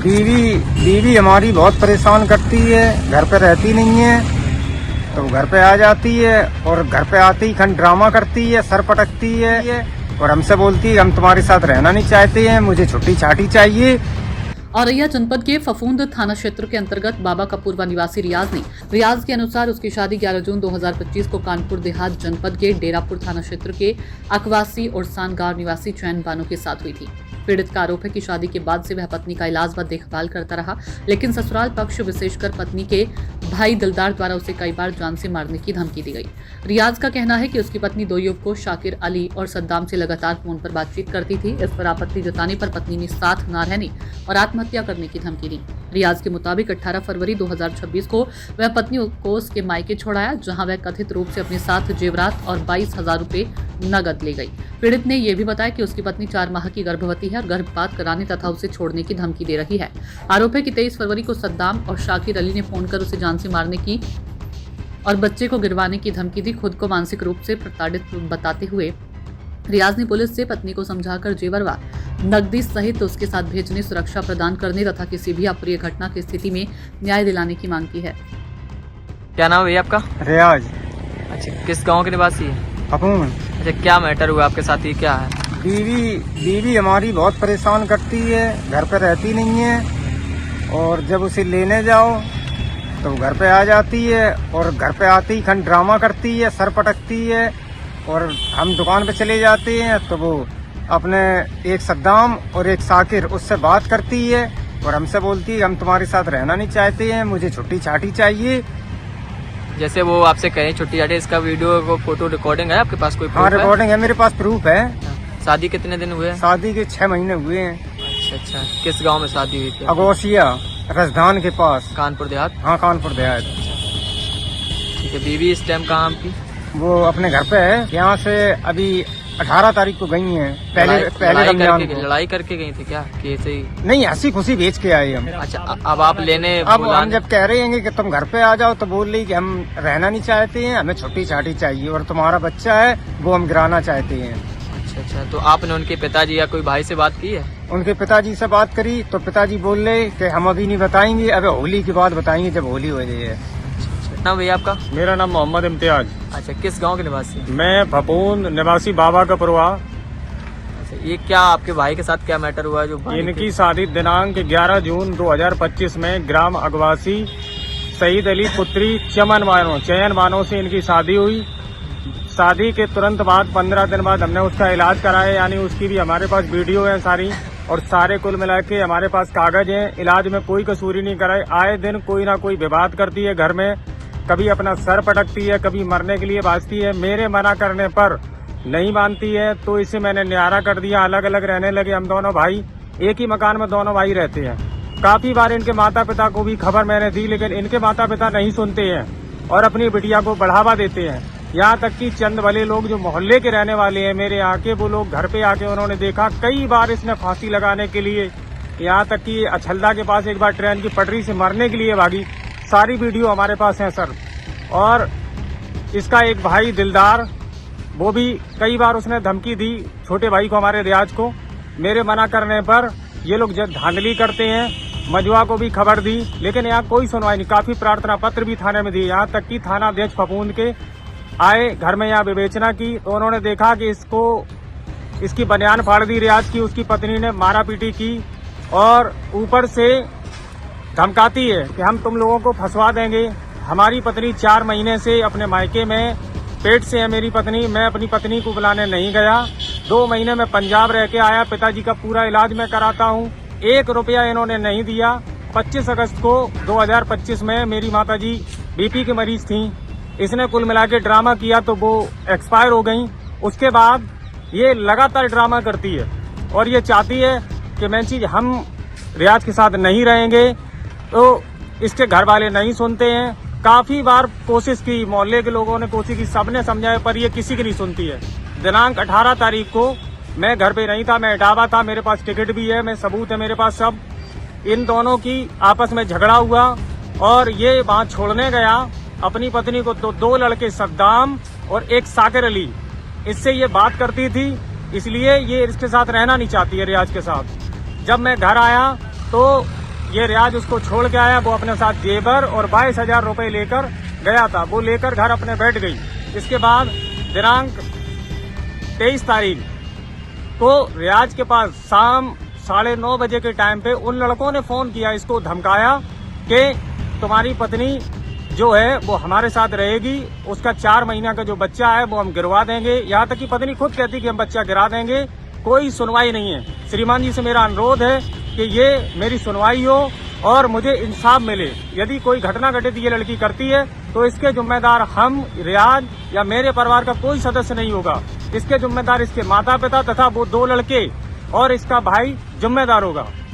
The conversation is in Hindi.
बीवी हमारी बहुत परेशान करती है, घर पे रहती नहीं है, तो घर पे आ जाती है और घर पे आते ही खंड ड्रामा करती है, सर पटकती है और हमसे बोलती है हम तुम्हारे साथ रहना नहीं चाहते हैं, मुझे छुट्टी छाटी चाहिए। औरैया जनपद के फफूंद थाना क्षेत्र के अंतर्गत बाबा कपूरवा निवासी रियाज के अनुसार उसकी शादी 11 जून 2025 को कानपुर देहात जनपद के डेरापुर थाना क्षेत्र के अकवासी और सान गांव निवासी चैन बानो के साथ हुई थी। पीड़ित का आरोप है कि शादी के बाद से वह पत्नी का इलाज व देखभाल करता रहा, लेकिन ससुराल पक्ष विशेषकर पत्नी के भाई दिलदार द्वारा उसे कई बार जान से मारने की धमकी दी गई। रियाज का कहना है कि उसकी पत्नी दो युवकों शाकिर अली और सद्दाम से लगातार फोन पर बातचीत करती थी। इस पर आपत्ति जताने पर पत्नी ने साथ न रहने और आत्महत्या करने की धमकी दी। रियाज के मुताबिक 18 फरवरी 2026 को वह पत्नी को उसके मायके छोड़ाया, जहां वह कथित रूप से अपने साथ जेवरात और 22,000 रुपए नगद ले गई। पीड़ित ने यह भी बताया कि उसकी पत्नी 4 माह की गर्भवती है और गर्भपात कराने तथा उसे छोड़ने की धमकी दे रही है। आरोप है कि 23 फरवरी को सद्दाम और शाकिर अली ने फोन कर उसे जान से मारने की और बच्चे को गिरवाने की धमकी दी। खुद को मानसिक रूप से प्रताड़ित बताते हुए रियाज ने पुलिस से पत्नी को समझाकर जेवर व नकदी सहित उसके साथ भेजने, सुरक्षा प्रदान करने तथा किसी भी अप्रिय घटना की स्थिति में न्याय दिलाने की मांग की है। क्या नाम है आपका? रियाज। अच्छा, किस गांव के निवासी है? फफूंद। अच्छा, क्या मैटर हुआ आपके साथ, ये क्या है? बीवी हमारी बहुत परेशान करती है, घर पे रहती नहीं है और जब उसे लेने जाओ तो घर पे आ जाती है और घर पे आते ही खंड ड्रामा करती है, सर पटकती है और हम दुकान पे चले जाते हैं तो वो अपने एक सद्दाम और एक शाकिर उससे बात करती है और हमसे बोलती है हम तुम्हारे साथ रहना नहीं चाहते हैं, मुझे छुट्टी छाटी चाहिए। जैसे वो आपसे कहें छुट्टी छाटी, इसका वीडियो को फोटो रिकॉर्डिंग है आपके पास? कोई हाँ, रिकॉर्डिंग है मेरे पास, प्रूफ है। शादी कितने दिन हुए? शादी के 6 महीने हुए हैं। अच्छा, किस गांव में शादी हुई थी? अगोसिया राजधान के पास, कानपुर देहात। हाँ, कानपुर देहात। ठीक है, बीवी इस टाइम कहाँ आपकी? वो अपने घर पे है। यहाँ से अभी 18 तारीख को गई हैं। पहले लड़ाई करके गई थी क्या कि ऐसे ही? नहीं, हंसी खुशी बेच के आए हम। अच्छा, अब आप लेने अब हम जब कह रहे हैं कि तुम घर पे आ जाओ तो बोल रही कि हम रहना नहीं चाहते हैं, हमें छुट्टी छाटी चाहिए और तुम्हारा बच्चा है वो हम गिराना चाहते हैं। अच्छा, तो आपने उनके पिताजी या कोई भाई से बात की है? उनके पिताजी से बात करी तो पिताजी बोल रहे कि हम अभी नहीं बताएंगे, अब होली की बात बताएंगे जब होली हो रही है। नाम भैया आपका? मेरा नाम मोहम्मद इम्तियाज। अच्छा, किस गांव के निवासी? मैं फफूंद निवासी बाबा कपूरवा। अच्छा, ये क्या आपके भाई के साथ क्या मैटर हुआ जो इनकी शादी दिनांक 11 जून 2025 में ग्राम अगवासी शहीद अली पुत्री चयन बानो से इनकी शादी हुई। शादी के तुरंत बाद 15 दिन बाद हमने उसका इलाज कराया, यानी उसकी भी हमारे पास वीडियो है सारी और सारे कुल मिला के हमारे पास कागज हैं। इलाज में कोई कसूरी नहीं कराए। आए दिन कोई ना कोई विवाद करती है घर में, कभी अपना सर पटकती है, कभी मरने के लिए बाजती है। मेरे मना करने पर नहीं मानती है तो इसे मैंने न्यारा कर दिया, अलग अलग रहने लगे हम दोनों भाई। एक ही मकान में दोनों भाई रहते हैं। काफी बार इनके माता पिता को भी खबर मैंने दी, लेकिन इनके माता पिता नहीं सुनते हैं और अपनी बिटिया को बढ़ावा देते हैं। यहाँ तक कि चंद भले लोग जो मोहल्ले के रहने वाले हैं मेरे आके, वो लोग घर पे आके उन्होंने देखा कई बार इसने फांसी लगाने के लिए, यहाँ तक कि अछलदा के पास एक बार ट्रेन की पटरी से मरने के लिए भागी। सारी वीडियो हमारे पास है सर। और इसका एक भाई दिलदार, वो भी कई बार उसने धमकी दी छोटे भाई को, हमारे रियाज को। मेरे मना करने पर ये लोग धांधली करते हैं। मजुआ को भी खबर दी, लेकिन यहाँ कोई सुनवाई नहीं। काफी प्रार्थना पत्र भी थाने में दिए, यहाँ तक कि थाना अध्यक्ष फफूंद के आए घर में यहाँ विवेचना की तो उन्होंने देखा कि इसकी बनियान फाड़ दी रियाज की। उसकी पत्नी ने मारा पीटी की और ऊपर से धमकाती है कि हम तुम लोगों को फंसवा देंगे। हमारी पत्नी 4 महीने से अपने मायके में पेट से है मेरी पत्नी। मैं अपनी पत्नी को बुलाने नहीं गया। 2 महीने में पंजाब रह के आया। पिताजी का पूरा इलाज मैं कराता हूँ। 1 रुपया इन्होंने नहीं दिया। 25 अगस्त को 2025 में मेरी माताजी बीपी की मरीज थी। इसने कुल मिला के ड्रामा किया तो वो एक्सपायर हो गई। उसके बाद ये लगातार ड्रामा करती है और ये चाहती है कि मैं चीज हम रियाज के साथ नहीं रहेंगे, तो इसके घर वाले नहीं सुनते हैं। काफी बार कोशिश की, मोहल्ले के लोगों ने कोशिश की, सबने समझाया पर ये किसी की नहीं सुनती है। दिनांक 18 तारीख को मैं घर पे नहीं था, मैं इटावा था। मेरे पास टिकट भी है, मैं सबूत है मेरे पास सब। इन दोनों की आपस में झगड़ा हुआ और ये वहां छोड़ने गया अपनी पत्नी को। तो 2 लड़के सद्दाम और एक शाकिर अली, इससे ये बात करती थी, इसलिए ये इसके साथ रहना नहीं चाहती है रियाज के साथ। जब मैं घर आया तो ये रियाज उसको छोड़ के आया। वो अपने साथ जेवर और 22,000 रुपए लेकर गया था। वो लेकर घर अपने बैठ गई। इसके बाद दिनांक 23 तारीख को रियाज के पास शाम 9:30 बजे के टाइम पे उन लड़कों ने फोन किया, इसको धमकाया कि तुम्हारी पत्नी जो है वो हमारे साथ रहेगी, उसका 4 महीना का जो बच्चा है वो हम गिरवा देंगे। यहाँ तक कि पत्नी खुद कहती कि हम बच्चा गिरा देंगे। कोई सुनवाई नहीं है। श्रीमान जी से मेरा अनुरोध है कि ये मेरी सुनवाई हो और मुझे इंसाफ मिले। यदि कोई घटना घटित ये लड़की करती है तो इसके जिम्मेदार हम, रियाज या मेरे परिवार का कोई सदस्य नहीं होगा। इसके जिम्मेदार इसके माता पिता तथा वो 2 लड़के और इसका भाई जिम्मेदार होगा।